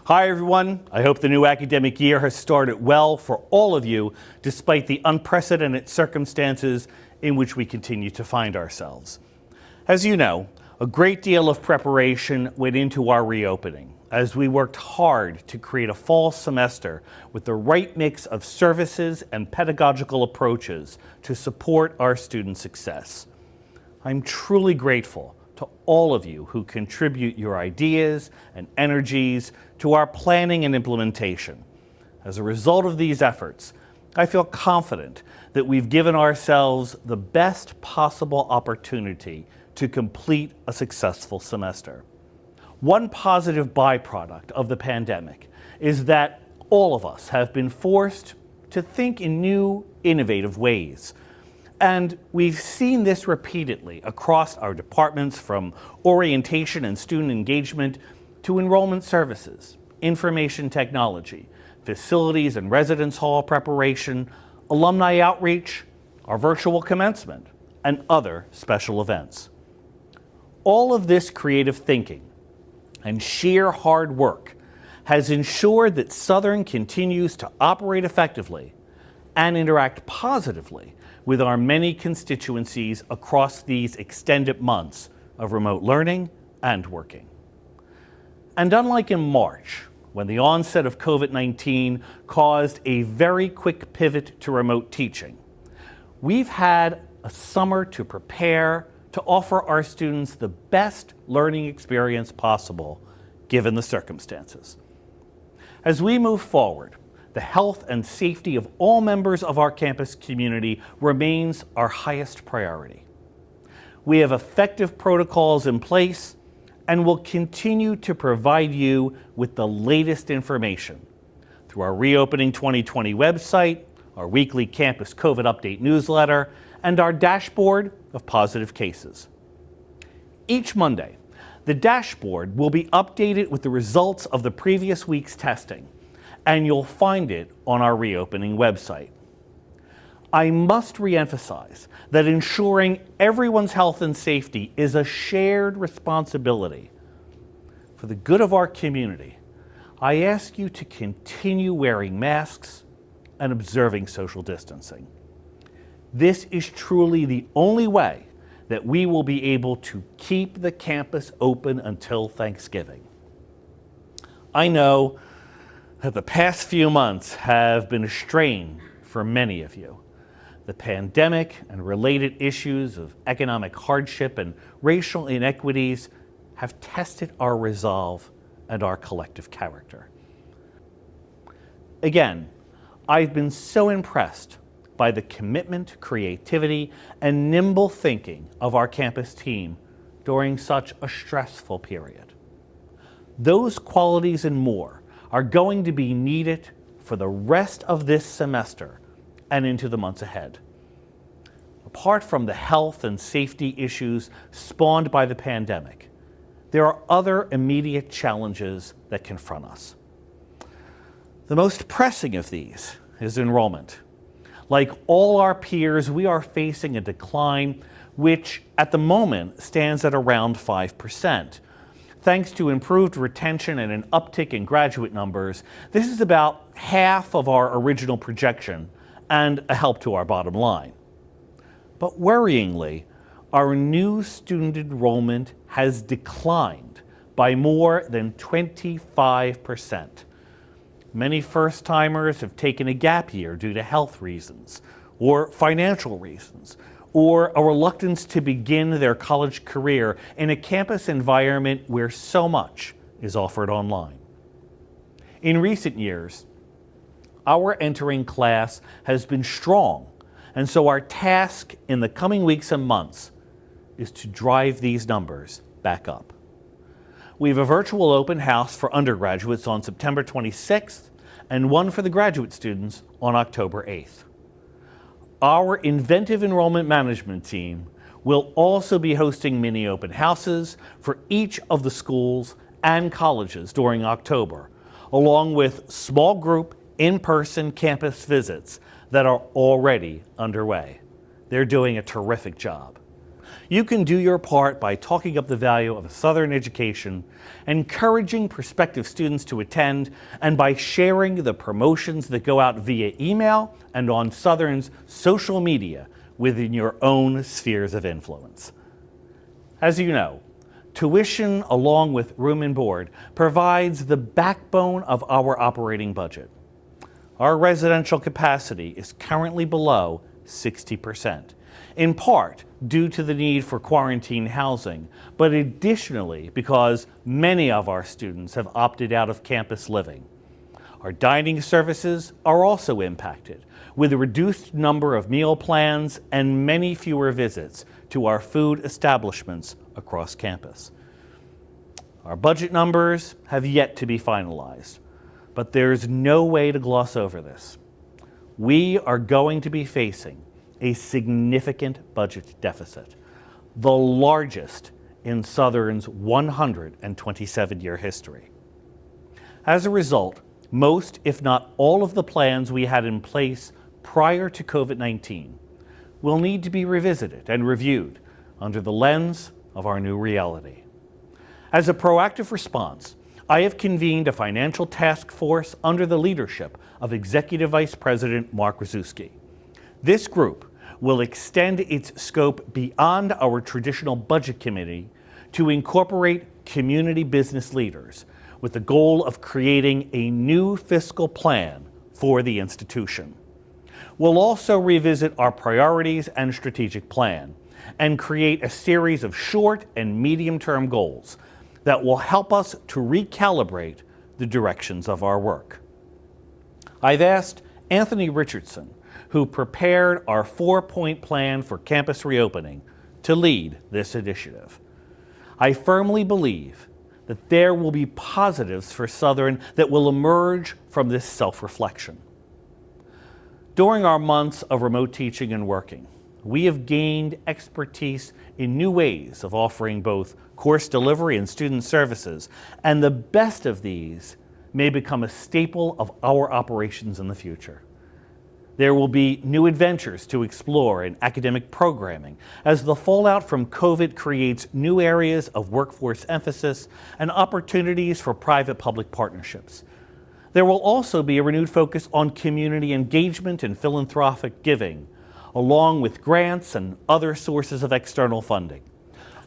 Hi everyone, I hope the new academic year has started well for all of you, despite the unprecedented circumstances in which we continue to find ourselves. As you know, a great deal of preparation went into our reopening, as we worked hard to create a fall semester with the right mix of services and pedagogical approaches to support our student success. I'm truly grateful to all of you who contribute your ideas and energies to our planning and implementation. As a result of these efforts, I feel confident that we've given ourselves the best possible opportunity to complete a successful semester. One positive byproduct of the pandemic is that all of us have been forced to think in new, innovative ways. And we've seen this repeatedly across our departments, from orientation and student engagement to enrollment services, information technology, facilities and residence hall preparation, alumni outreach, our virtual commencement, and other special events. All of this creative thinking and sheer hard work has ensured that Southern continues to operate effectively and interact positively with our many constituencies across these extended months of remote learning and working. And unlike in March, when the onset of COVID-19 caused a very quick pivot to remote teaching, we've had a summer to prepare to offer our students the best learning experience possible given the circumstances. As we move forward, the health and safety of all members of our campus community remains our highest priority. We have effective protocols in place and will continue to provide you with the latest information through our Reopening 2020 website, our weekly campus COVID update newsletter, and our dashboard of positive cases. Each Monday, the dashboard will be updated with the results of the previous week's testing, and you'll find it on our reopening website. I must reemphasize that ensuring everyone's health and safety is a shared responsibility. For the good of our community, I ask you to continue wearing masks and observing social distancing. This is truly the only way that we will be able to keep the campus open until Thanksgiving. I know that the past few months have been a strain for many of you. The pandemic and related issues of economic hardship and racial inequities have tested our resolve and our collective character. Again, I've been so impressed by the commitment, creativity, and nimble thinking of our campus team during such a stressful period. Those qualities and more are going to be needed for the rest of this semester and into the months ahead. Apart from the health and safety issues spawned by the pandemic, there are other immediate challenges that confront us. The most pressing of these is enrollment. Like all our peers, we are facing a decline which at the moment stands at around 5%. Thanks to improved retention and an uptick in graduate numbers, this is about half of our original projection and a help to our bottom line. But worryingly, our new student enrollment has declined by more than 25%. Many first-timers have taken a gap year due to health reasons, or financial reasons, or a reluctance to begin their college career in a campus environment where so much is offered online. In recent years, our entering class has been strong, and so our task in the coming weeks and months is to drive these numbers back up. We have a virtual open house for undergraduates on September 26th and one for the graduate students on October 8th. Our inventive enrollment management team will also be hosting mini open houses for each of the schools and colleges during October, along with small group in-person campus visits that are already underway. They're doing a terrific job. You can do your part by talking up the value of a Southern education, encouraging prospective students to attend, and by sharing the promotions that go out via email and on Southern's social media within your own spheres of influence. As you know, tuition, along with room and board, provides the backbone of our operating budget. Our residential capacity is currently below 60%, in part due to the need for quarantine housing, but additionally because many of our students have opted out of campus living. Our dining services are also impacted, with a reduced number of meal plans and many fewer visits to our food establishments across campus. Our budget numbers have yet to be finalized, but there's no way to gloss over this. We are going to be facing a significant budget deficit, the largest in Southern's 127-year history. As a result, most, if not all, of the plans we had in place prior to COVID-19 will need to be revisited and reviewed under the lens of our new reality. As a proactive response, I have convened a financial task force under the leadership of Executive Vice President Mark Rzuski. This group will extend its scope beyond our traditional budget committee to incorporate community business leaders with the goal of creating a new fiscal plan for the institution. We'll also revisit our priorities and strategic plan and create a series of short and medium-term goals that will help us to recalibrate the directions of our work. I've asked Anthony Richardson, who prepared our 4-point plan for campus reopening, to lead this initiative. I firmly believe that there will be positives for Southern that will emerge from this self-reflection. During our months of remote teaching and working, we have gained expertise in new ways of offering both course delivery and student services, and the best of these may become a staple of our operations in the future. There will be new adventures to explore in academic programming as the fallout from COVID creates new areas of workforce emphasis and opportunities for private-public partnerships. There will also be a renewed focus on community engagement and philanthropic giving, along with grants and other sources of external funding.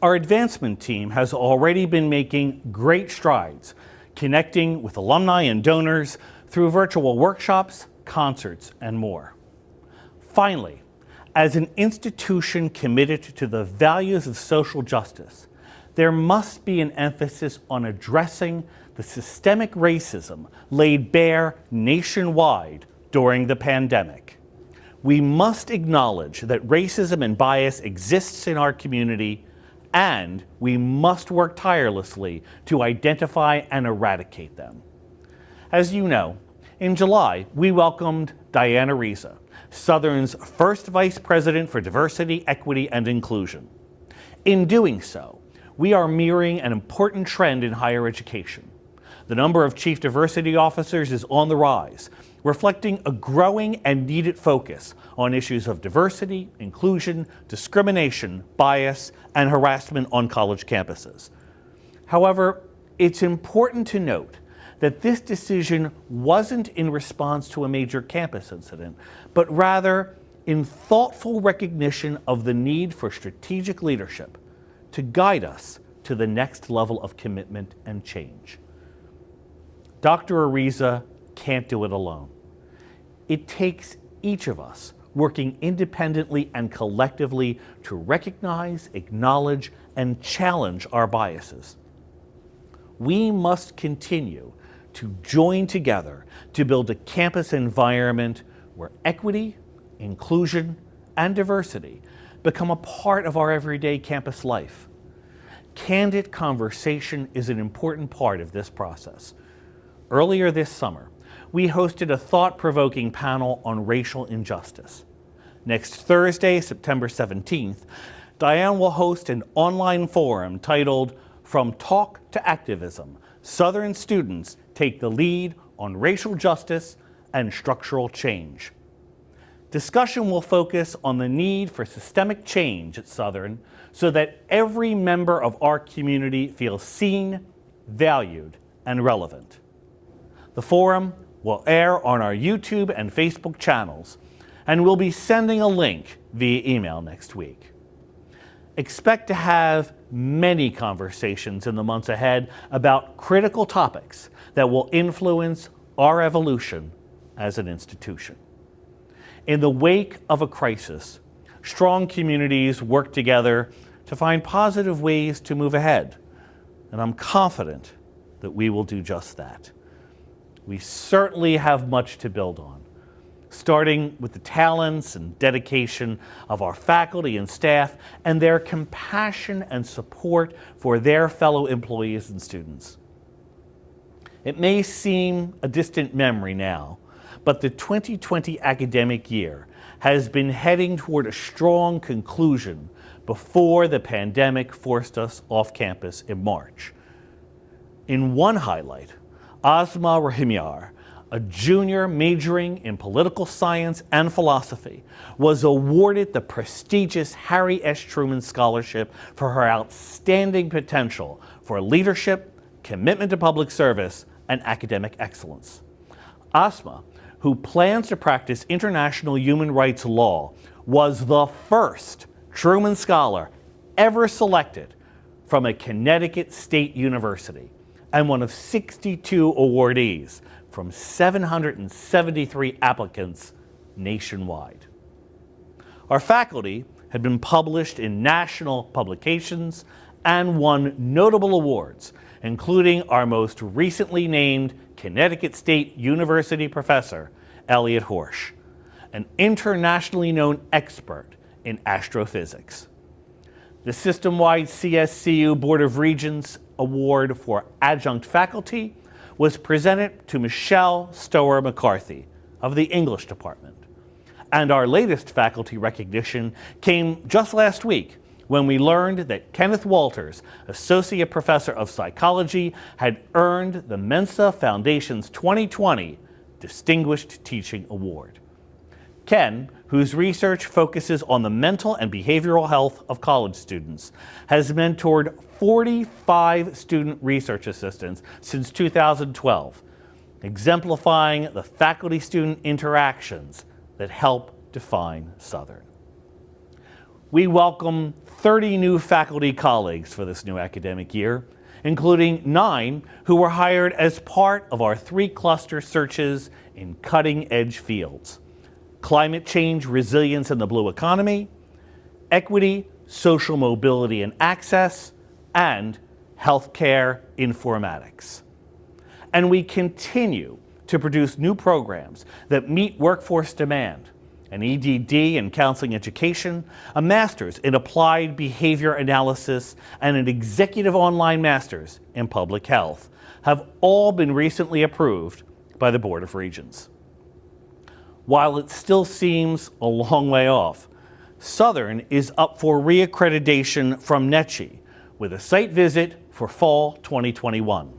Our advancement team has already been making great strides, connecting with alumni and donors through virtual workshops, concerts, and more. Finally, as an institution committed to the values of social justice, there must be an emphasis on addressing the systemic racism laid bare nationwide during the pandemic. We must acknowledge that racism and bias exists in our community, and we must work tirelessly to identify and eradicate them. As you know, in July, we welcomed Diana Reza, Southern's first Vice President for Diversity, Equity, and Inclusion. In doing so, we are mirroring an important trend in higher education. The number of Chief Diversity Officers is on the rise, reflecting a growing and needed focus on issues of diversity, inclusion, discrimination, bias, and harassment on college campuses. However, it's important to note that this decision wasn't in response to a major campus incident, but rather in thoughtful recognition of the need for strategic leadership to guide us to the next level of commitment and change. Dr. Ariza can't do it alone. It takes each of us working independently and collectively to recognize, acknowledge, and challenge our biases. We must continue to join together to build a campus environment where equity, inclusion, and diversity become a part of our everyday campus life. Candid conversation is an important part of this process. Earlier this summer, we hosted a thought-provoking panel on racial injustice. Next Thursday, September 17th, Diane will host an online forum titled From Talk to Activism, Southern Students Take the Lead on Racial Justice and Structural Change. Discussion will focus on the need for systemic change at Southern so that every member of our community feels seen, valued, and relevant. The forum will air on our YouTube and Facebook channels, and we'll be sending a link via email next week. Expect to have many conversations in the months ahead about critical topics that will influence our evolution as an institution. In the wake of a crisis, strong communities work together to find positive ways to move ahead, and I'm confident that we will do just that. We certainly have much to build on, starting with the talents and dedication of our faculty and staff and their compassion and support for their fellow employees and students. It may seem a distant memory now, but the 2020 academic year has been heading toward a strong conclusion before the pandemic forced us off campus in March. In one highlight, Asma Rahimyar, a junior majoring in political science and philosophy, was awarded the prestigious Harry S. Truman Scholarship for her outstanding potential for leadership, commitment to public service, and academic excellence. Asma, who plans to practice international human rights law, was the first Truman Scholar ever selected from a Connecticut State University and one of 62 awardees from 773 applicants nationwide. Our faculty had been published in national publications and won notable awards, including our most recently named Connecticut State University professor, Elliot Horsch, an internationally known expert in astrophysics. The system-wide CSCU Board of Regents Award for Adjunct Faculty was presented to Michelle Stower McCarthy of the English Department. And our latest faculty recognition came just last week when we learned that Kenneth Walters, Associate Professor of Psychology, had earned the Mensa Foundation's 2020 Distinguished Teaching Award. Ken, whose research focuses on the mental and behavioral health of college students, has mentored 45 student research assistants since 2012, exemplifying the faculty-student interactions that help define Southern. We welcome 30 new faculty colleagues for this new academic year, including 9 who were hired as part of our 3-cluster searches in cutting-edge fields: climate change, resilience, and the blue economy, equity, social mobility and access, and healthcare informatics. And we continue to produce new programs that meet workforce demand: an EDD in counseling education, a master's in applied behavior analysis, and an executive online master's in public health have all been recently approved by the Board of Regents. While it still seems a long way off, Southern is up for reaccreditation from NECHI with a site visit for fall 2021.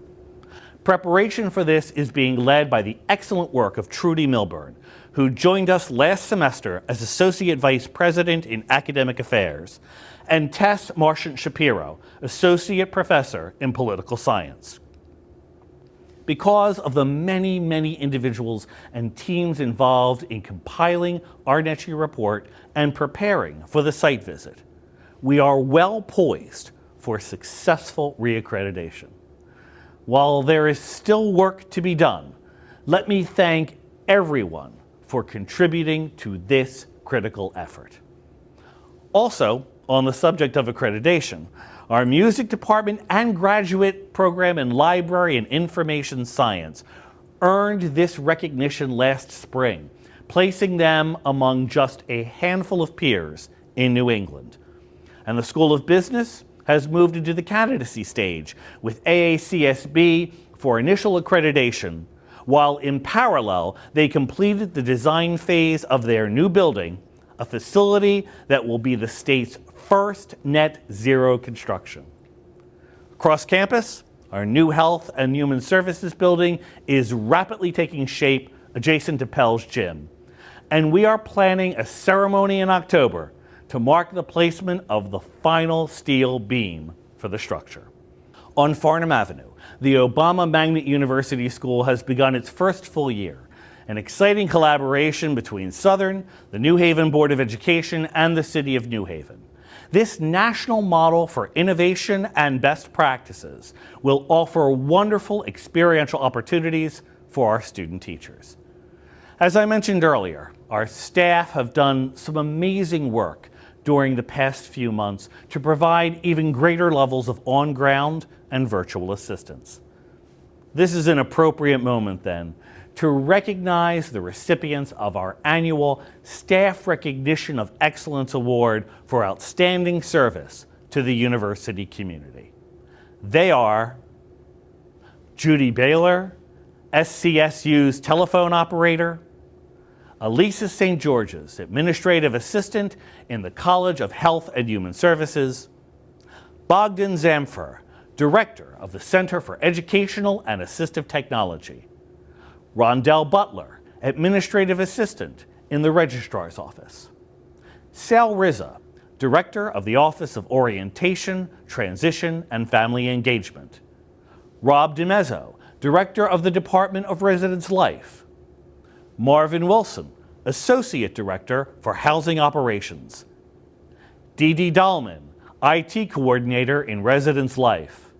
Preparation for this is being led by the excellent work of Trudy Milburn, who joined us last semester as Associate Vice President in Academic Affairs, and Tess Marchant Shapiro, Associate Professor in Political Science. Because of the many, many individuals and teams involved in compiling our NECHI report and preparing for the site visit, we are well poised for successful reaccreditation. While there is still work to be done, let me thank everyone for contributing to this critical effort. Also, on the subject of accreditation, our music department and graduate program in library and information science earned this recognition last spring, placing them among just a handful of peers in New England. And the School of Business has moved into the candidacy stage with AACSB for initial accreditation, while in parallel, they completed the design phase of their new building, a facility that will be the state's first net zero construction. Across campus, our new Health and Human Services building is rapidly taking shape adjacent to Pell's Gym. and we are planning a ceremony in October to mark the placement of the final steel beam for the structure. On Farnham Avenue, the Obama Magnet University School has begun its first full year, an exciting collaboration between Southern, the New Haven Board of Education, and the City of New Haven. This national model for innovation and best practices will offer wonderful experiential opportunities for our student teachers. As I mentioned earlier, our staff have done some amazing work during the past few months to provide even greater levels of on-ground and virtual assistance. This is an appropriate moment then to recognize the recipients of our annual Staff Recognition of Excellence Award for outstanding service to the university community. They are Judy Baylor, SCSU's telephone operator; Elisa St. George's, Administrative Assistant in the College of Health and Human Services; Bogdan Zamfer, Director of the Center for Educational and Assistive Technology; Rondell Butler, Administrative Assistant in the Registrar's Office; Sal Rizza, Director of the Office of Orientation, Transition, and Family Engagement; Rob DeMezzo, Director of the Department of Residence Life; Marvin Wilson, Associate Director for Housing Operations; Dee Dee Dahlman, IT Coordinator in Residence Life;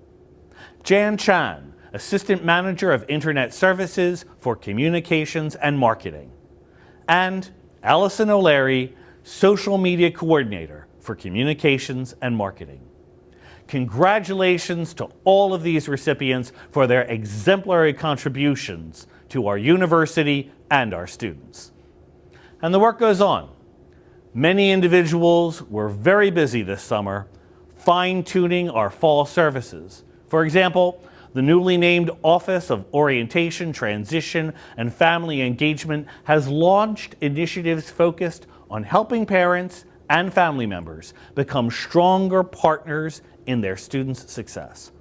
Jan Chan, Assistant Manager of Internet Services for Communications and Marketing; and Allison O'Leary, Social Media Coordinator for Communications and Marketing. Congratulations to all of these recipients for their exemplary contributions to our university and our students. And the work goes on. Many individuals were very busy this summer fine-tuning our fall services. For example, the newly named Office of Orientation, Transition, and Family Engagement has launched initiatives focused on helping parents and family members become stronger partners in their students' success.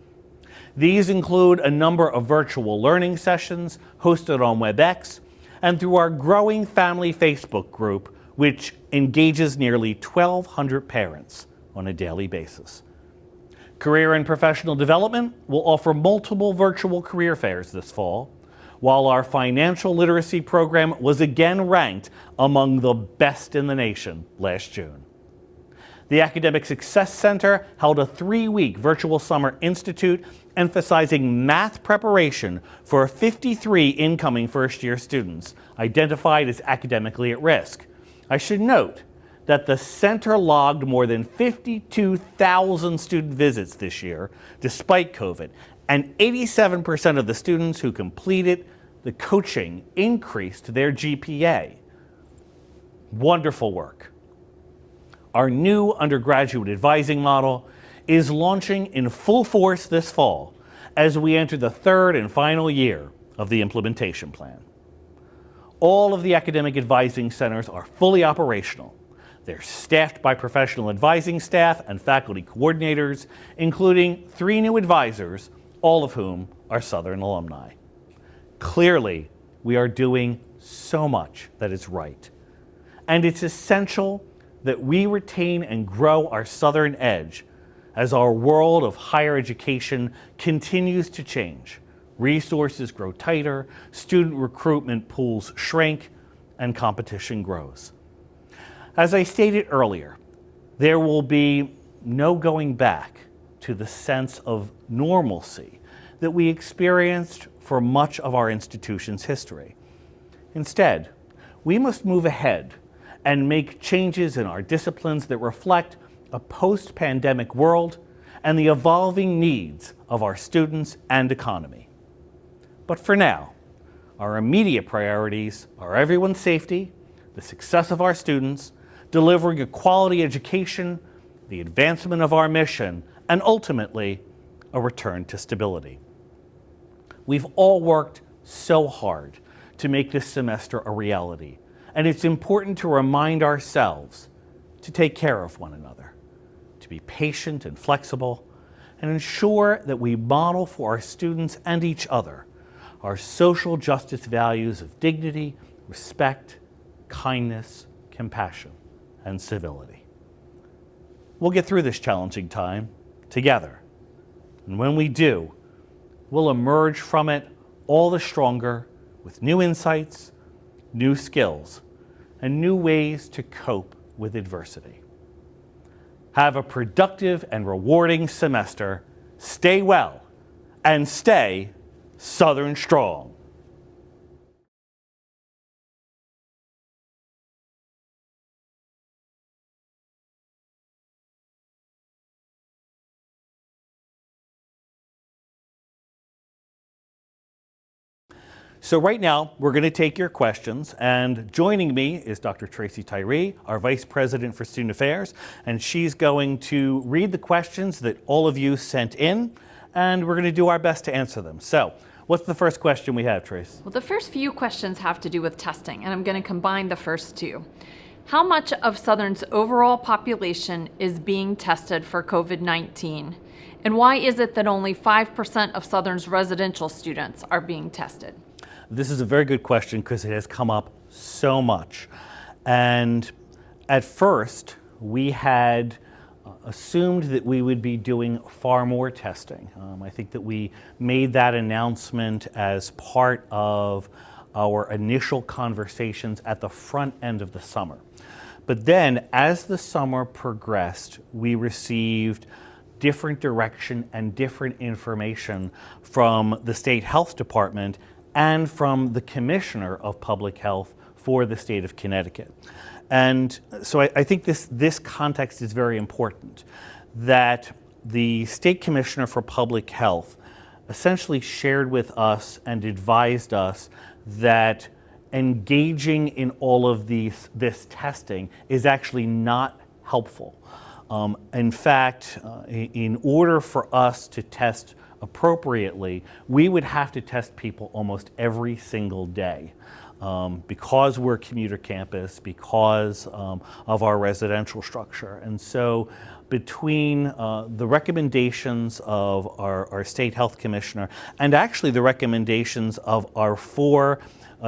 These include a number of virtual learning sessions hosted on WebEx and through our growing family Facebook group, which engages nearly 1,200 parents on a daily basis. Career and Professional Development will offer multiple virtual career fairs this fall, while our financial literacy program was again ranked among the best in the nation last June. The Academic Success Center held a 3-week virtual summer institute emphasizing math preparation for 53 incoming first-year students identified as academically at risk. I should note that the center logged more than 52,000 student visits this year, despite COVID, and 87% of the students who completed the coaching increased their GPA. Wonderful work. Our new undergraduate advising model is launching in full force this fall as we enter the third and final year of the implementation plan. All of the academic advising centers are fully operational. They're staffed by professional advising staff and faculty coordinators, including 3 new advisors, all of whom are Southern alumni. Clearly, we are doing so much that is right, and it's essential that we retain and grow our Southern edge as our world of higher education continues to change. Resources grow tighter, student recruitment pools shrink, and competition grows. As I stated earlier, there will be no going back to the sense of normalcy that we experienced for much of our institution's history. Instead, we must move ahead and make changes in our disciplines that reflect a post-pandemic world and the evolving needs of our students and economy. But for now, our immediate priorities are everyone's safety, the success of our students, delivering a quality education, the advancement of our mission, and ultimately, a return to stability. We've all worked so hard to make this semester a reality, and it's important to remind ourselves to take care of one another, to be patient and flexible, and ensure that we model for our students and each other our social justice values of dignity, respect, kindness, compassion, and civility. We'll get through this challenging time together. And when we do, we'll emerge from it all the stronger with new insights, new skills, and new ways to cope with adversity. Have a productive and rewarding semester. Stay well and stay Southern strong. So right now, we're going to take your questions, and joining me is Dr. Tracy Tyree, our Vice President for Student Affairs, and she's going to read the questions that all of you sent in, and we're going to do our best to answer them. So, what's the first question we have, Trace? Well, the first few questions have to do with testing, and I'm going to combine the first two. How much of Southern's overall population is being tested for COVID-19? And why is it that only 5% of Southern's residential students are being tested? This is a very good question because it has come up so much. And at first, we had assumed that we would be doing far more testing. I think that we made that announcement as part of our initial conversations at the front end of the summer. But then, as the summer progressed, we received different direction and different information from the state health department and from the Commissioner of Public Health for the state of Connecticut. And so I think this context is very important, that the State Commissioner for Public Health essentially shared with us and advised us that engaging in all of this testing is actually not helpful. In fact, in order for us to test appropriately, we would have to test people almost every single day. Because we're a commuter campus, because of our residential structure. And so between the recommendations of our state health commissioner and actually the recommendations of our four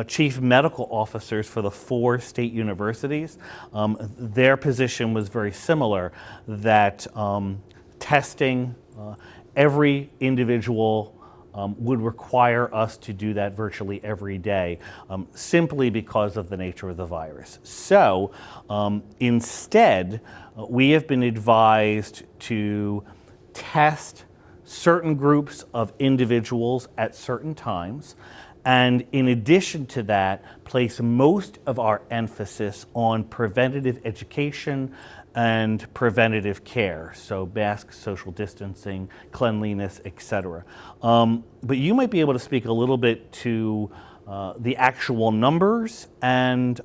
chief medical officers for the four state universities, their position was very similar, that testing every individual would require us to do that virtually every day, simply because of the nature of the virus. So instead, we have been advised to test certain groups of individuals at certain times, and in addition to that, place most of our emphasis on preventative education and preventative care, so masks, social distancing, cleanliness, etc. But you might be able to speak a little bit to the actual numbers and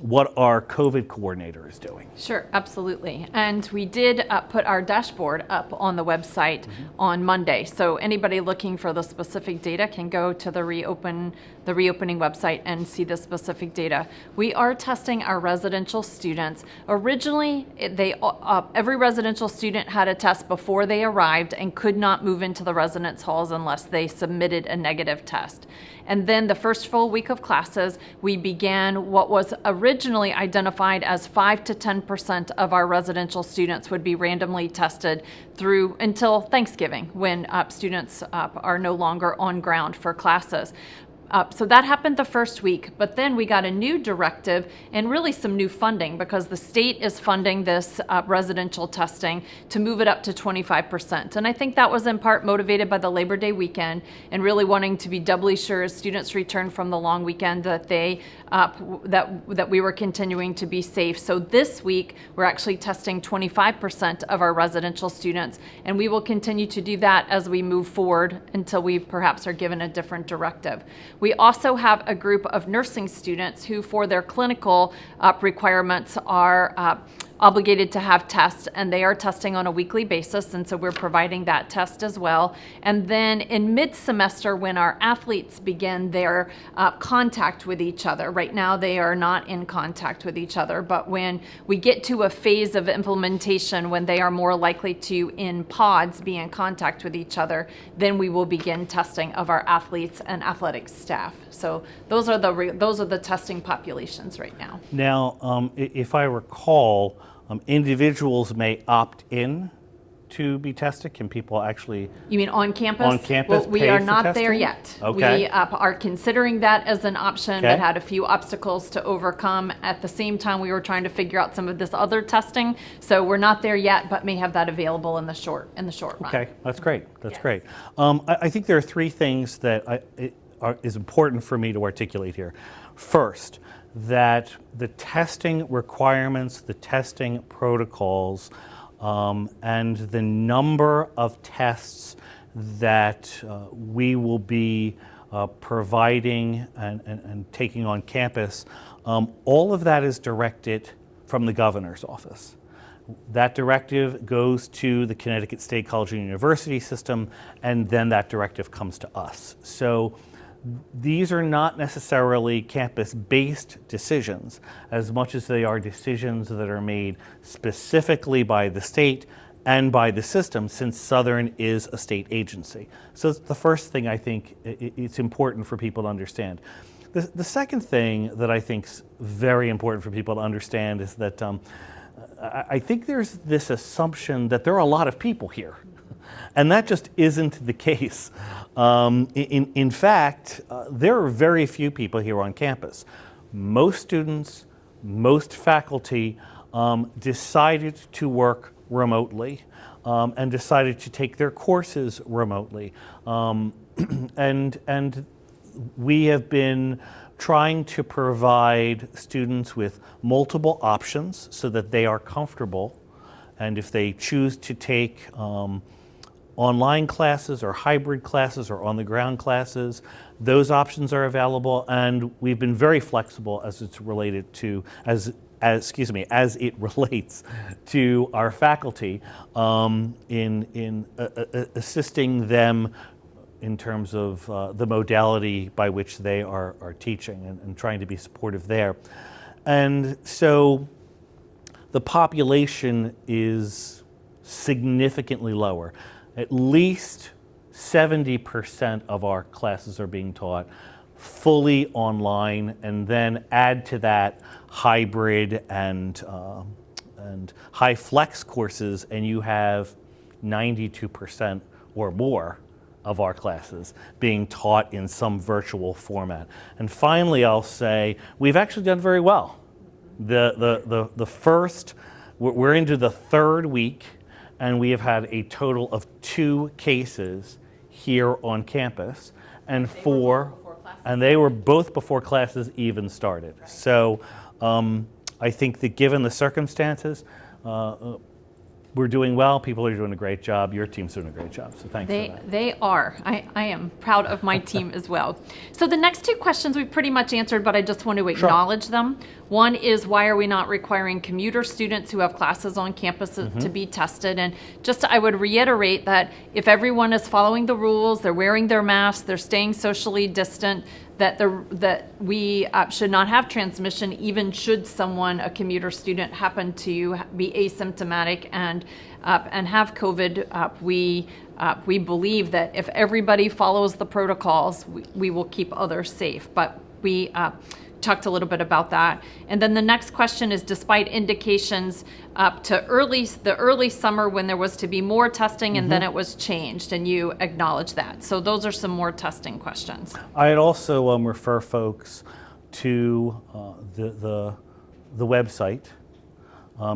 what our COVID coordinator is doing. Sure, absolutely. And we did put our dashboard up on the website on Monday. So anybody looking for the specific data can go to the reopening website and see the specific data. We are testing our residential students. Originally, every residential student had a test before they arrived and could not move into the residence halls unless they submitted a negative test. And then the first full week of classes, we began what was originally identified as 5 to 10% of our residential students would be randomly tested through until Thanksgiving, when students are no longer on ground for classes. So that happened the first week, but then we got a new directive and really some new funding, because the state is funding this residential testing to move it up to 25%. And I think that was in part motivated by the Labor Day weekend and really wanting to be doubly sure as students return from the long weekend that that we were continuing to be safe. So this week, we're actually testing 25% of our residential students, and we will continue to do that as we move forward until we perhaps are given a different directive. We also have a group of nursing students who, for their clinical requirements, are obligated to have tests, and they are testing on a weekly basis, and so we're providing that test as well. And then in mid-semester, when our athletes begin their contact with each other, right now they are not in contact with each other, but when we get to a phase of implementation when they are more likely to, in pods, be in contact with each other, then we will begin testing of our athletes and athletic staff. So those are the testing populations right now. Now, if I recall, individuals may opt in to be tested. Can people actually? You mean on campus? On campus, well, we pay are for not testing? there yet. Okay. We are considering that as an option, Okay. but had a few obstacles to overcome. At the same time, we were trying to figure out some of this other testing. So we're not there yet, but may have that available in the short run. Okay, that's great. That's Yes. great. I think there are three things that is important for me to articulate here. First, that the testing requirements, the testing protocols, and the number of tests that we will be providing and taking on campus, all of that is directed from the governor's office. That directive goes to the Connecticut State College and University system, and then that directive comes to us. So these are not necessarily campus-based decisions as much as they are decisions that are made specifically by the state and by the system, since Southern is a state agency. So the first thing I think it's important for people to understand. The second thing that I think is very important for people to understand is that I think there's this assumption that there are a lot of people here, and that just isn't the case. In fact, there are very few people here on campus. Most students, most faculty decided to work remotely and decided to take their courses remotely. And we have been trying to provide students with multiple options so that they are comfortable, and if they choose to take online classes or hybrid classes or on-the-ground classes, those options are available, and we've been very flexible as it's related to as it relates to our faculty in assisting them in terms of the modality by which they are teaching and trying to be supportive there. And so the population is significantly lower. At least 70% of our classes are being taught fully online, and then add to that hybrid and high flex courses, and you have 92% or more of our classes being taught in some virtual format. And finally, I'll say we've actually done very well. The first, we're into the third week, and we have had a total of 2 cases here on campus, and they were both before classes even started. Right. So I think that given the circumstances, we're doing well. People are doing a great job. Your team's doing a great job, so thanks for that. They are. I am proud of my team as well. So the next 2 questions we've pretty much answered, but I just want to acknowledge them. One is, why are we not requiring commuter students who have classes on campus to be tested? And I would reiterate that if everyone is following the rules, they're wearing their masks, they're staying socially distant, that we should not have transmission, even should a commuter student, happen to be asymptomatic and have COVID. We believe that if everybody follows the protocols, we will keep others safe. But we talked a little bit about that. And then the next question is, despite indications up to the early summer when there was to be more testing, and then it was changed, and you acknowledge that. So those are some more testing questions. I'd also refer folks to the website,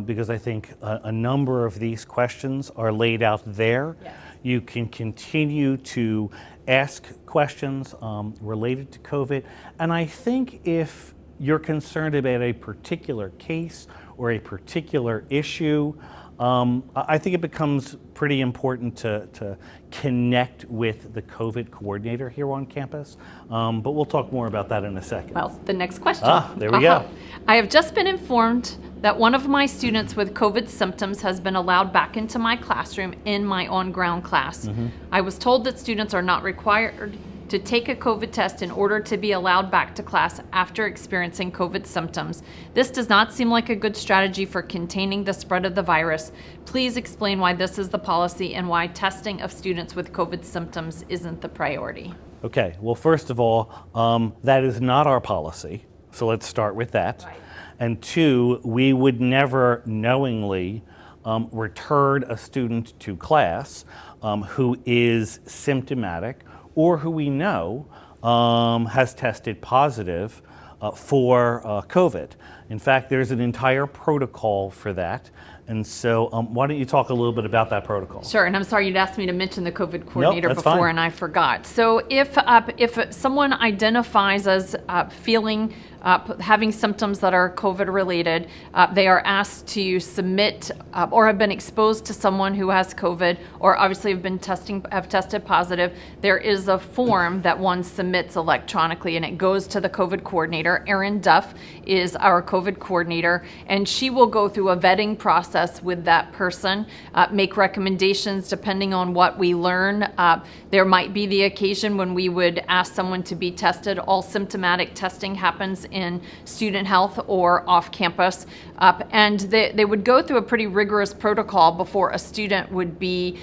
because I think a number of these questions are laid out there. Yes. You can continue to ask questions related to COVID. And I think if you're concerned about a particular case or a particular issue, I think it becomes pretty important to connect with the COVID coordinator here on campus, but we'll talk more about that in a second. Well, the next question. There we go. I have just been informed that one of my students with COVID symptoms has been allowed back into my classroom in my on-ground class. I was told that students are not required to take a COVID test in order to be allowed back to class after experiencing COVID symptoms. This does not seem like a good strategy for containing the spread of the virus. Please explain why this is the policy and why testing of students with COVID symptoms isn't the priority. Okay, well, first of all, that is not our policy, so let's start with that. Right. And two, we would never knowingly return a student to class who is symptomatic or who we know has tested positive for COVID. In fact, there's an entire protocol for that. And so why don't you talk a little bit about that protocol? Sure, and I'm sorry you'd asked me to mention the COVID coordinator that's before fine. and I forgot. So if someone identifies as having symptoms that are COVID related, they are asked to submit or have been exposed to someone who has COVID or obviously have tested positive. There is a form that one submits electronically and it goes to the COVID coordinator. Erin Duff is our COVID coordinator and she will go through a vetting process with that person, make recommendations depending on what we learn. There might be the occasion when we would ask someone to be tested. All symptomatic testing happens in student health or off campus. And they would go through a pretty rigorous protocol before a student would be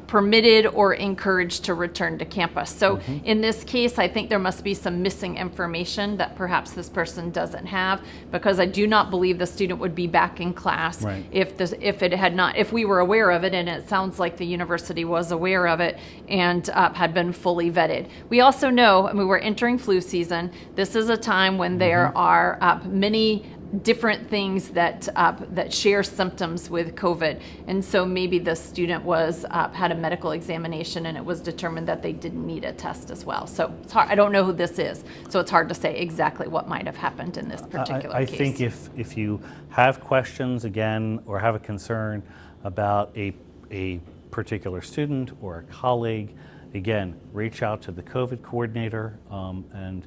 permitted or encouraged to return to campus. So in this case, I think there must be some missing information that perhaps this person doesn't have, because I do not believe the student would be back in class Right. if we were aware of it, and it sounds like the university was aware of it and had been fully vetted. We also know, I mean, we're entering flu season. This is a time when there are many different things that share symptoms with COVID, and so maybe the student had a medical examination and it was determined that they didn't need a test as well. So it's hard. I don't know who this is, so it's hard to say exactly what might have happened in this particular I case. think if you have questions again or have a concern about a particular student or a colleague, again, reach out to the COVID coordinator and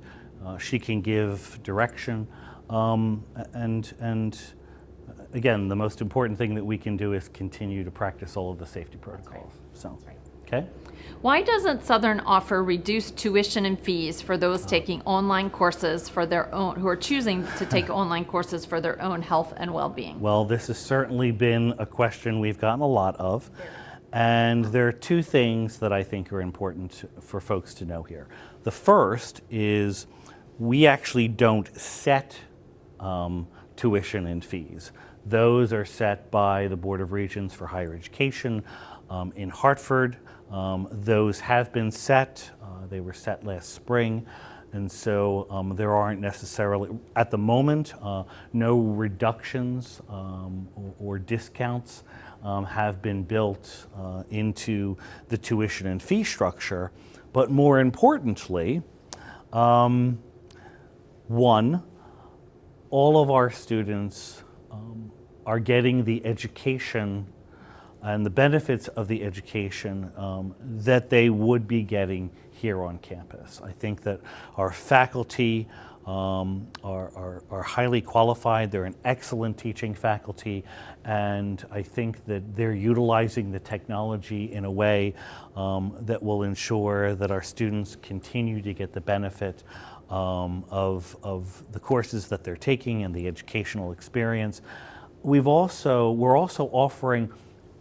she can give direction. And again, the most important thing that we can do is continue to practice all of the safety protocols. So, okay. Why doesn't Southern offer reduced tuition and fees for those taking online courses for their own, who are choosing to take online courses for their own health and well-being? Well, this has certainly been a question we've gotten a lot of. And there are two things that I think are important for folks to know here. The first is we actually don't set tuition and fees. Those are set by the Board of Regents for Higher Education in Hartford. Those have been set. They were set last spring. And so there aren't necessarily, at the moment, no reductions or discounts have been built into the tuition and fee structure. But more importantly, one, all of our students are getting the education and the benefits of the education that they would be getting here on campus. I think that our faculty are highly qualified. They're an excellent teaching faculty, and I think that they're utilizing the technology in a way that will ensure that our students continue to get the benefit of the courses that they're taking and the educational experience. We're also offering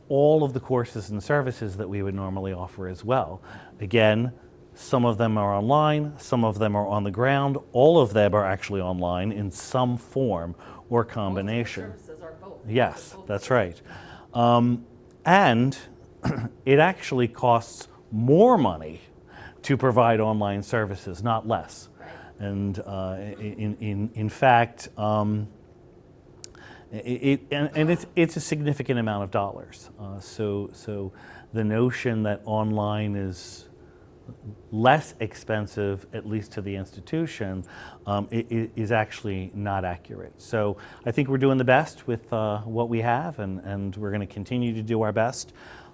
all of the courses and services that we would normally offer as well. Again, some of them are online, some of them are on the ground, all of them are actually online in some form or combination. Most of the services are both. Yes, that's right. And it actually costs more money to provide online services, not less. And in fact, it's a significant amount of dollars. So the notion that online is less expensive, at least to the institution, is actually not accurate. So I think we're doing the best with what we have, and we're going to continue to do our best.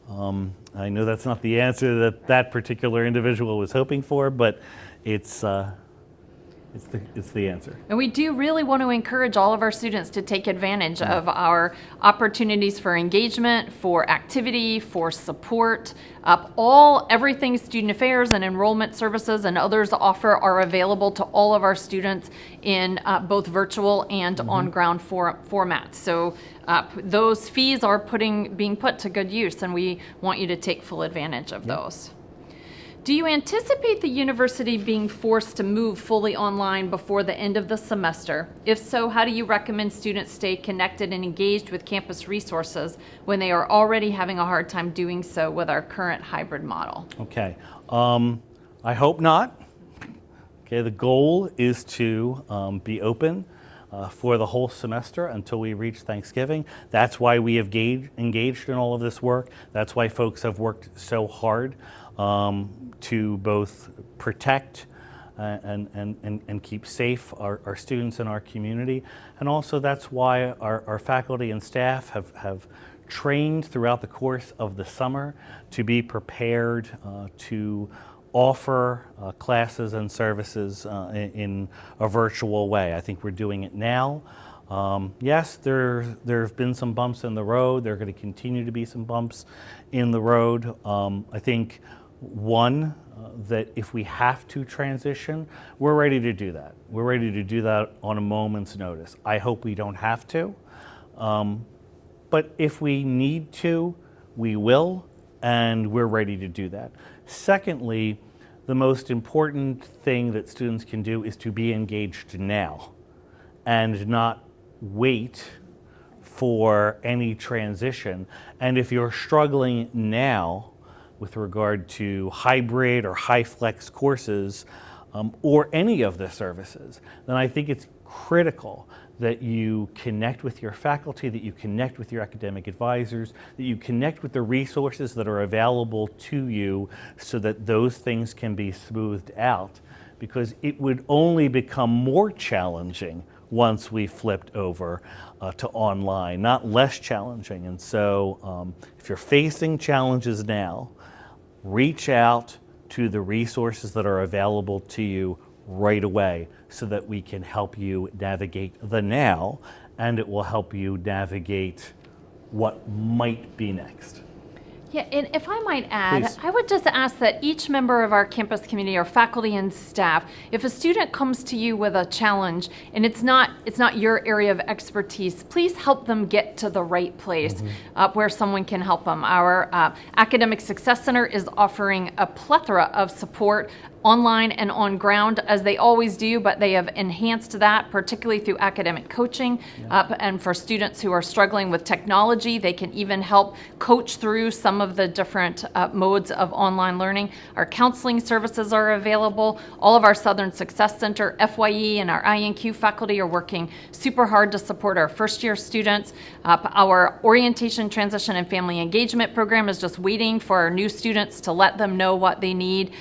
I know that's not the answer that that particular individual was hoping for, but it's the answer. And we do really want to encourage all of our students to take advantage of our opportunities for engagement, for activity, for support. Everything student affairs and enrollment services and others offer are available to all of our students in both virtual and on-ground formats. So those fees are being put to good use, and we want you to take full advantage of those. Do you anticipate the university being forced to move fully online before the end of the semester? If so, how do you recommend students stay connected and engaged with campus resources when they are already having a hard time doing so with our current hybrid model? Okay, I hope not. Okay, the goal is to be open for the whole semester until we reach Thanksgiving. That's why we have engaged in all of this work. That's why folks have worked so hard to both protect and keep safe our students in our community. And also that's why our faculty and staff have trained throughout the course of the summer to be prepared to offer classes and services in a virtual way. I think we're doing it now. Yes, there have been some bumps in the road. There are going to continue to be some bumps in the road. I think one, that if we have to transition, we're ready to do that. We're ready to do that on a moment's notice. I hope we don't have to, but if we need to, we will, and we're ready to do that. Secondly, the most important thing that students can do is to be engaged now and not wait for any transition. And if you're struggling now with regard to hybrid or high flex courses or any of the services, then I think it's critical that you connect with your faculty, that you connect with your academic advisors, that you connect with the resources that are available to you so that those things can be smoothed out, because it would only become more challenging once we flipped over to online, not less challenging. And so if you're facing challenges now, reach out to the resources that are available to you right away so that we can help you navigate the now, and it will help you navigate what might be next. Yeah, and if I might add, Please. I would just ask that each member of our campus community, our faculty and staff, if a student comes to you with a challenge and it's not your area of expertise, please help them get to the right place where someone can help them. Our Academic Success Center is offering a plethora of support online and on ground, as they always do, but they have enhanced that, particularly through academic coaching. And for students who are struggling with technology, they can even help coach through some of the different modes of online learning. Our counseling services are available. All of our Southern Success Center, FYE, and our INQ faculty are working super hard to support our first-year students. Our Orientation, Transition, and Family Engagement program is just waiting for our new students to let them know what they need.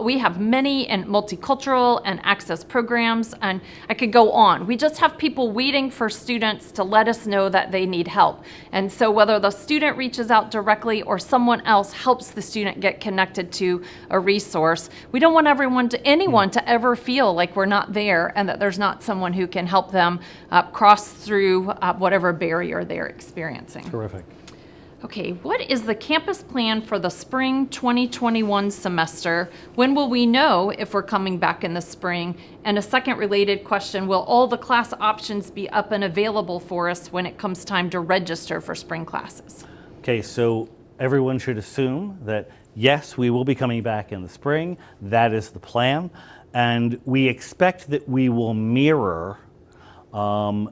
We have many and multicultural and access programs, and I could go on. We just have people waiting for students to let us know that they need help. And so whether the student reaches out directly or someone else helps the student get connected to a resource, we don't want anyone to ever feel like we're not there and that there's not someone who can help them cross through whatever barrier they're experiencing. Terrific. Okay, what is the campus plan for the spring 2021 semester? When will we know if we're coming back in the spring? And a second related question, will all the class options be up and available for us when it comes time to register for spring classes? Okay, so everyone should assume that yes, we will be coming back in the spring. That is the plan. And we expect that we will mirror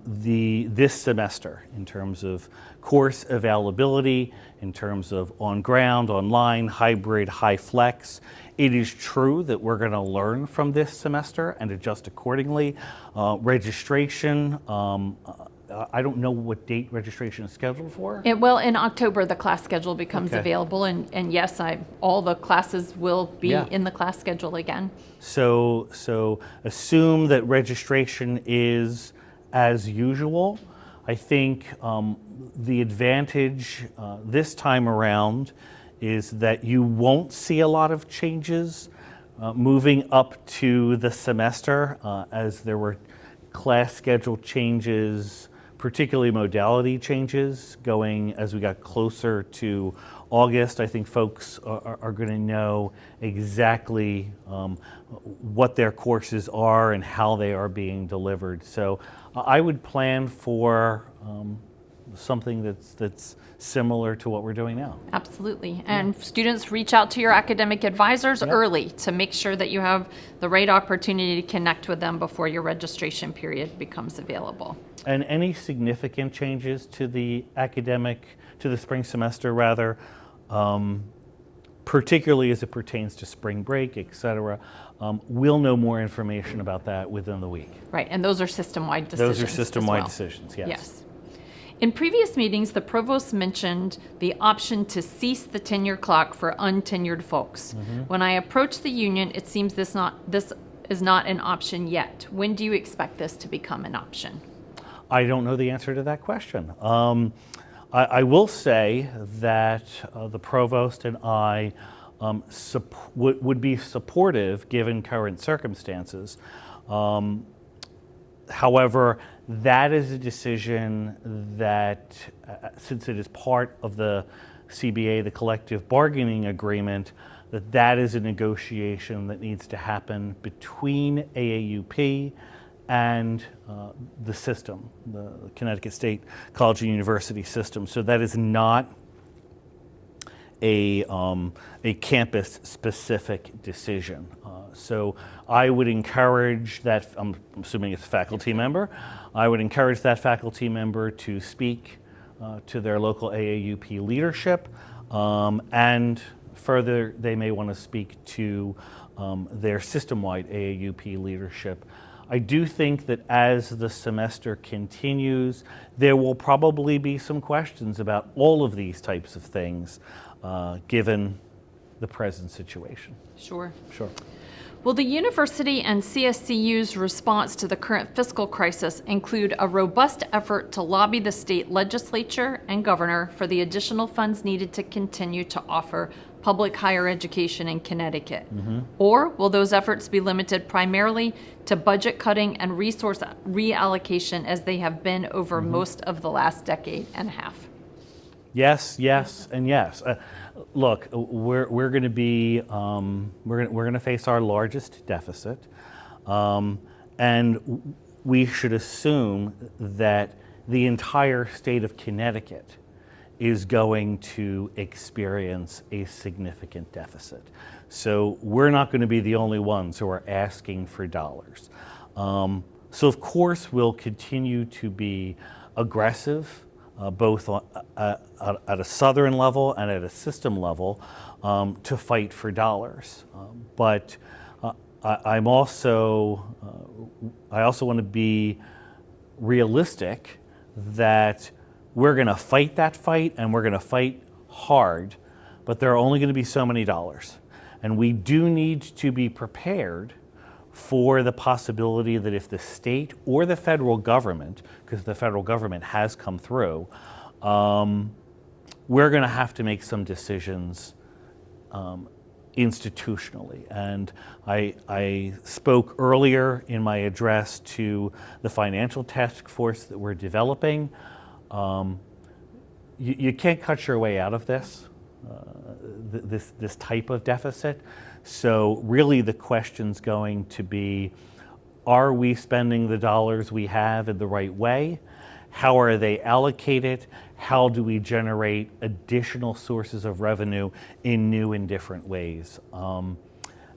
this semester in terms of course availability, in terms of on-ground, online, hybrid, high flex. It is true that we're going to learn from this semester and adjust accordingly. Registration I don't know what date registration is scheduled for. Well, in October, the class schedule becomes Okay. available, and yes, all the classes will be Yeah. in the class schedule again. So assume that registration is as usual. I think the advantage this time around is that you won't see a lot of changes moving up to the semester, as there were class schedule changes, particularly modality changes, going as we got closer to August. I think folks are going to know exactly what their courses are and how they are being delivered. So I would plan for something that's similar to what we're doing now. Absolutely. And students, reach out to your academic advisors early to make sure that you have the right opportunity to connect with them before your registration period becomes available. And any significant changes to the spring semester rather, particularly as it pertains to spring break, et cetera, we'll know more information about that within the week. Right, and those are system-wide decisions. Those are system-wide as well. decisions, yes. Yes. In previous meetings, the provost mentioned the option to cease the tenure clock for untenured folks. When I approached the union, it seems this is not an option yet. When do you expect this to become an option? I don't know the answer to that question. I will say that the provost and I would be supportive given current circumstances. However, that is a decision that, since it is part of the CBA, the collective bargaining agreement, that is a negotiation that needs to happen between AAUP and the system, the Connecticut State College and University system. So that is not a campus-specific decision. So I would encourage that, I'm assuming it's a faculty member, I would encourage that faculty member to speak to their local AAUP leadership, and further, they may want to speak to their system-wide AAUP leadership. I do think that as the semester continues, there will probably be some questions about all of these types of things, given the present situation. Sure. Sure. Will the university and CSCU's response to the current fiscal crisis include a robust effort to lobby the state legislature and governor for the additional funds needed to continue to offer public higher education in Connecticut? Or will those efforts be limited primarily to budget cutting and resource reallocation as they have been over most of the last decade and a half? Yes, yes, and yes. Look, we're going to be we're going to face our largest deficit, and we should assume that the entire state of Connecticut is going to experience a significant deficit. So we're not going to be the only ones who are asking for dollars. So of course we'll continue to be aggressive, both at a southern level and at a system level, to fight for dollars. But I also want to be realistic that we're going to fight that fight, and we're going to fight hard, but there are only going to be so many dollars. And we do need to be prepared for the possibility that if the state or the federal government, because the federal government has come through, we're going to have to make some decisions institutionally. And I spoke earlier in my address to the financial task force that we're developing. You can't cut your way out of this, this type of deficit. So really the question's going to be, are we spending the dollars we have in the right way? How are they allocated? How do we generate additional sources of revenue in new and different ways? And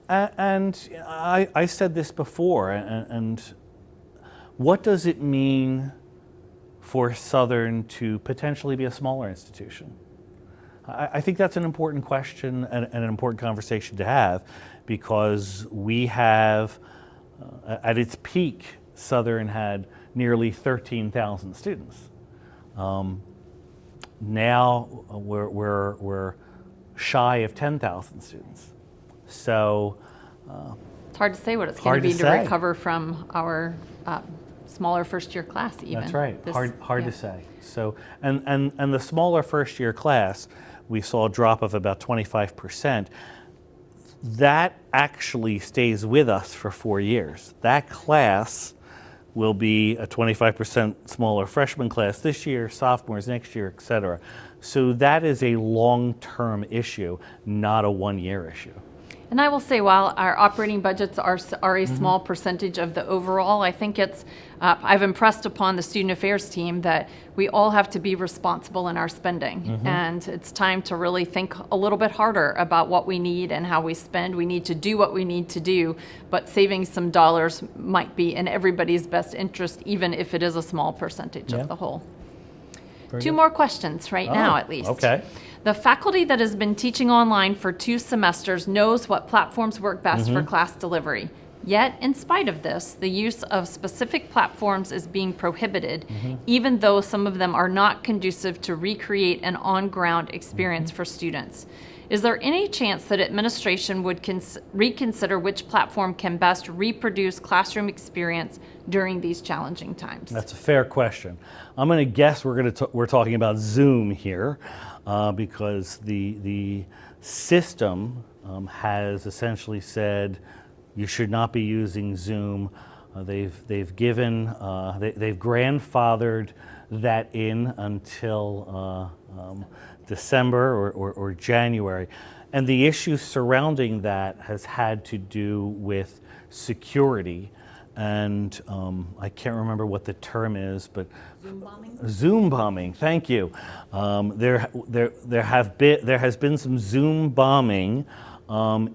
I said this before, and what does it mean for Southern to potentially be a smaller institution? I think that's an important question and an important conversation to have, because we have, at its peak, Southern had nearly 13,000 students. Now we're shy of 10,000 students. So it's hard to say what it's going to be to say. recover from our smaller first-year class even. That's right. Hard yeah. to say. So and the smaller first-year class, we saw a drop of about 25%. That actually stays with us for 4 years. That class will be a 25% smaller freshman class this year, sophomores next year, et cetera. So that is a long-term issue, not a one-year issue. And I will say, while our operating budgets are a small percentage of the overall, I think it's, I've impressed upon the student affairs team that we all have to be responsible in our spending. And it's time to really think a little bit harder about what we need and how we spend. We need to do what we need to do, but saving some dollars might be in everybody's best interest, even if it is a small percentage of the whole. Two more questions right now, at least. Okay. The faculty that has been teaching online for 2 semesters knows what platforms work best for class delivery. Yet, in spite of this, the use of specific platforms is being prohibited, even though some of them are not conducive to recreate an on-ground experience for students. Is there any chance that administration would reconsider which platform can best reproduce classroom experience during these challenging times? That's a fair question. I'm going to guess we're talking about Zoom here, because the system has essentially said you should not be using Zoom. They've grandfathered that in until December or January. And the issue surrounding that has had to do with security. And I can't remember what the term is, but Zoom bombing? Zoom bombing, thank you. There has been some Zoom bombing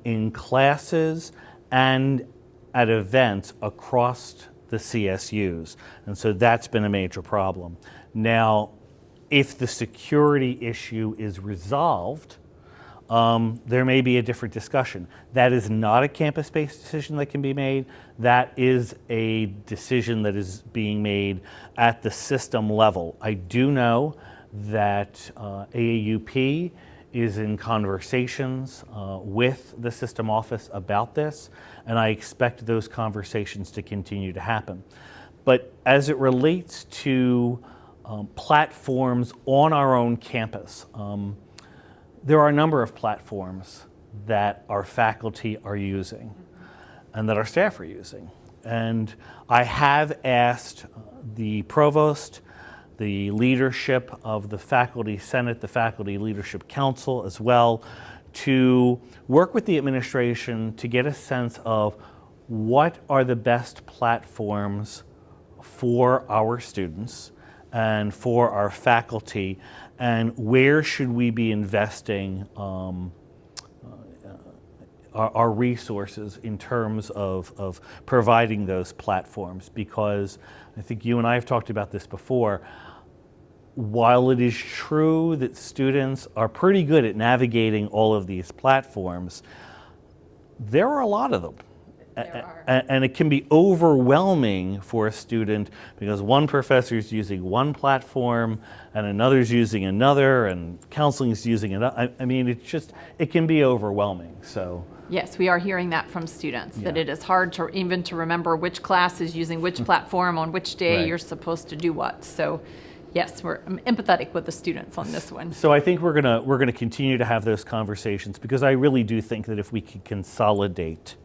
in classes and at events across the CSUs. And so that's been a major problem. Now, if the security issue is resolved, there may be a different discussion. That is not a campus-based decision that can be made. That is a decision that is being made at the system level. I do know that AAUP is in conversations with the system office about this, and I expect those conversations to continue to happen. But as it relates to platforms on our own campus, there are a number of platforms that our faculty are using and that our staff are using. And I have asked the provost, the leadership of the Faculty Senate, the Faculty Leadership Council as well, to work with the administration to get a sense of what are the best platforms for our students and for our faculty, and where should we be investing our resources in terms of providing those platforms. Because I think you and I have talked about this before, while it is true that students are pretty good at navigating all of these platforms, there are a lot of them. And it can be overwhelming for a student because one professor is using one platform and another's using another and counseling is using another. I mean, it can be overwhelming. So yes, we are hearing that from students, that it is hard to even to remember which class is using which platform on which day you're supposed to do what. So yes, I'm empathetic with the students on this one. So I think we're gonna continue to have those conversations, because I really do think that if we can consolidate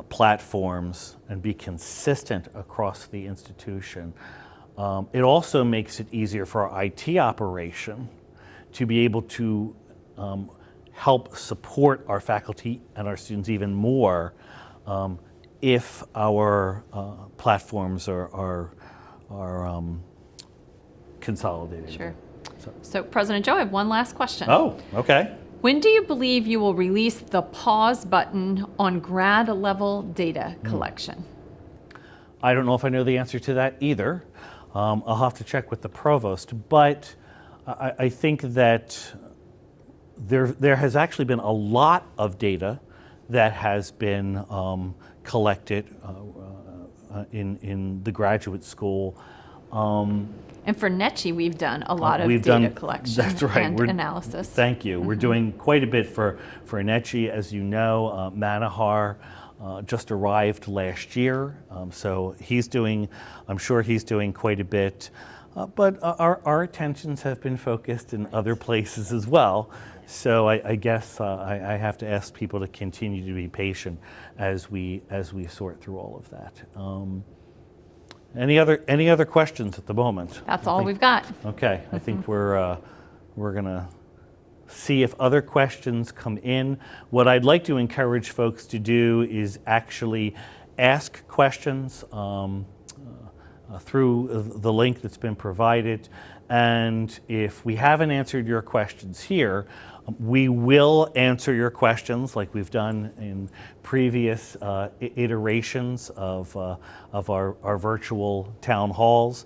platforms and be consistent across the institution, it also makes it easier for our IT operation to be able to help support our faculty and our students even more if our platforms are consolidated. Sure. So President Joe, I have one last question. Oh, okay. When do you believe you will release the pause button on grad level data collection? I don't know if I know the answer to that either. I'll have to check with the provost, but I think that there has actually been a lot of data that has been collected in the graduate school. And for NECHI, we've done a lot of We've data done- collection that's right. and analysis. Thank you. We're doing quite a bit for NECHI. As you know, Manahar just arrived last year, so I'm sure he's doing quite a bit. But our attentions have been focused in other places as well. So I guess I have to ask people to continue to be patient as we sort through all of that. Any other questions at the moment? That's all we've got. Okay, I think we're gonna see if other questions come in. What I'd like to encourage folks to do is actually ask questions through the link that's been provided. And if we haven't answered your questions here, we will answer your questions like we've done in previous iterations of our virtual town halls.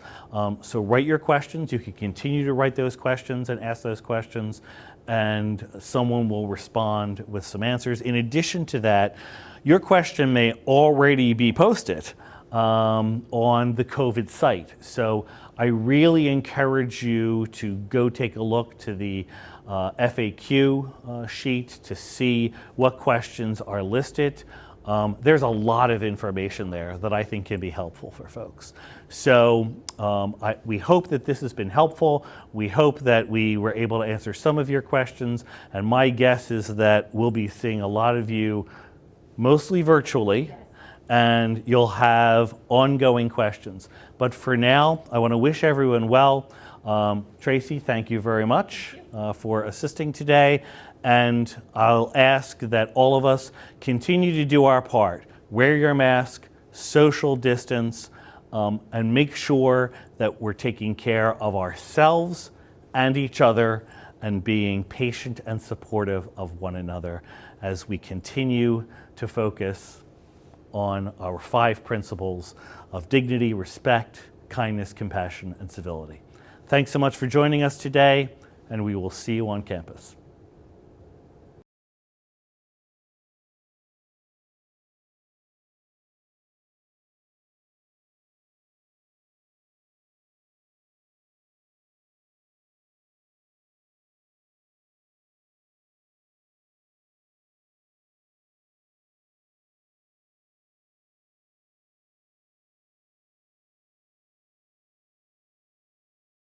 So write your questions. You can continue to write those questions and ask those questions, and someone will respond with some answers. In addition to that, your question may already be posted on the COVID site. So I really encourage you to go take a look to the FAQ sheet to see what questions are listed. There's a lot of information there that I think can be helpful for folks. So we hope that this has been helpful. We hope that we were able to answer some of your questions. And my guess is that we'll be seeing a lot of you mostly virtually, and you'll have ongoing questions. But for now, I want to wish everyone well. Tracy, thank you very much for assisting today. And I'll ask that all of us continue to do our part. Wear your mask, social distance, and make sure that we're taking care of ourselves and each other and being patient and supportive of one another as we continue to focus on our 5 principles of dignity, respect, kindness, compassion, and civility. Thanks so much for joining us today, and we will see you on campus.